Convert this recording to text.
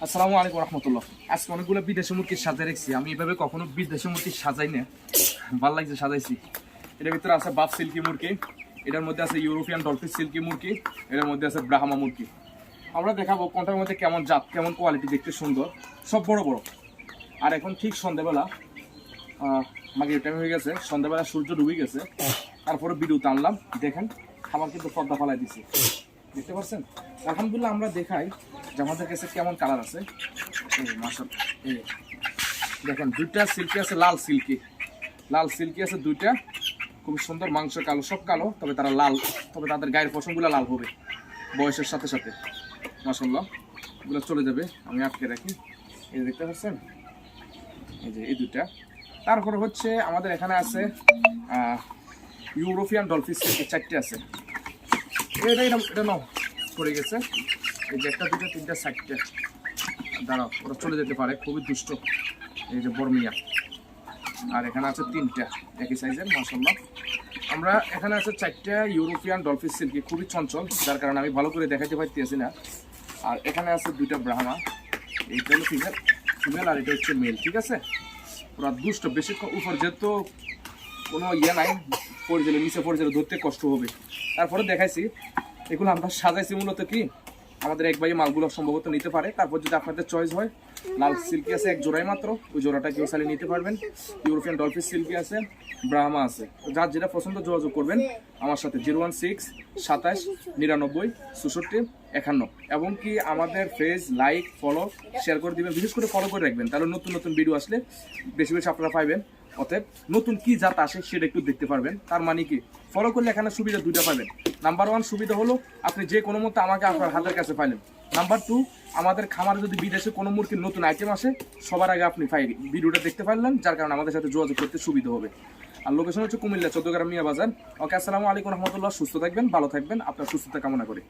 আসসালামু আলাইকুম রহমতুল্লাহ। আজকে অনেকগুলো বিদেশি মুরগি সাজাই রাখছি। আমি এভাবে কখনো বিদেশি মুরগি সাজাই না, ভালো লাগছে সাজাইছি। এটার ভিতরে আছে বাফ সিল্কি মুরগি, এটার মধ্যে আছে ইউরোপিয়ান ডলফিন সিল্কি মুরগি, এটার মধ্যে আছে ব্রাহ্মা মুরগি। আমরা দেখাবো কোনটার মধ্যে কেমন জাত, কেমন কোয়ালিটি, দেখতে সুন্দর, সব বড় বড়। আর এখন ঠিক সন্ধ্যাবেলা, মাগরিব টাইম হয়ে গেছে, সন্ধ্যাবেলা সূর্য ডুবে গেছে, তারপরে ভিডিও টানলাম। দেখেন খাবার কিন্তু পর্দা ফালাই দিছে, দেখতে পাচ্ছেন। আলহামদুলিল্লাহ আমরা দেখাই যে আমাদের কাছে কেমন কালার আছে। মাশাআল্লাহ, দেখেন দুইটা সিল্কি আছে, লাল সিল্কি আছে দুইটা, খুব সুন্দর, মাংস কালো, সব কালো, তবে তারা লাল, তবে তাদের গায়ের পশমগুলো লাল হবে বয়সের সাথে সাথে। মাশাআল্লাহ, এগুলো চলে যাবে, আমি আটকে রাখি। এই দেখতে পাচ্ছেন, এই যে এই দুইটা। তারপরে হচ্ছে আমাদের এখানে আছে ইউরোপিয়ান ডলফিন সিল্কি, চারটে আছে। এটা নাও পড়ে গেছে, এই যে একটা দুটো তিনটা চারটে, দাঁড়াও, ওরা চলে যেতে পারে, খুবই দুষ্ট। এই যে বর্মিয়া, আর এখানে আছে তিনটা একই সাইজের। মাশাআল্লাহ, আমরা এখানে আছে চারটা ইউরোপিয়ান ডলফিন সিল্কি, খুবই চঞ্চল, যার কারণে আমি ভালো করে দেখাতে পারতেছি না। আর এখানে আছে দুইটা ব্রাহ্মা, এইটা হলো ফিমেল আর এটা হচ্ছে মেল, ঠিক আছে। ওরা দুষ্ট, বেশিক্ষণ উপর যেহেতু কোনো নাই, পড়ে গেলে নিচে পড়ে গেলে ধরতে কষ্ট হবে। তারপরে দেখাইছি এগুলো আমরা সাজাইছি মূলত কি, আমাদের এক ভাই মালগুলো সম্ভবত নিতে পারে। তারপর যদি আপনাদের চয়েস হয়, লাল সিল্কি আছে এক জোড়াই মাত্র, ওই জোড়াটা কেউ চালিয়ে নিতে পারবেন। ইউরোপিয়ান ডলফিন সিল্কি আছে, ব্রাহ্মা আছে, যার যেটা পছন্দ যোগাযোগ করবেন আমার সাথে 016 27 99 64 51। এবং কি আমাদের পেজ লাইক ফলো শেয়ার করে দিবেন, বিশেষ করে ফলো করে রাখবেন, তাহলে নতুন নতুন ভিডিও আসলে বেশি বেশি আপনারা পাইবেন। অতএব নতুন কি জাত আসে সেটা একটু দেখতে পারবেন। তার মানে কি, ফলো করলে এখানে সুবিধা দুইটা পাবেন। নাম্বার 1 সুবিধা হলো আপনি যে কোনো মতো আমাকে আপনার হাতের কাছে পাইলেন। নাম্বার 2, আমাদের খামারে যদি বিদেশে কোনো মুরগির নতুন আইটেম আসে, সবার আগে আপনি ভিডিওটা দেখতে পারলেন, যার কারণে আমাদের সাথে যোগাযোগ করতে সুবিধা হবে। আর লোকেশন হচ্ছে কুমিল্লা 14 গ্রাম মিয়া বাজার। ওকে, আসসালামু আলাইকুম রহমতুল্লাহ। সুস্থ থাকবেন, ভালো থাকবেন, আপনার সুস্থতা কামনা করি।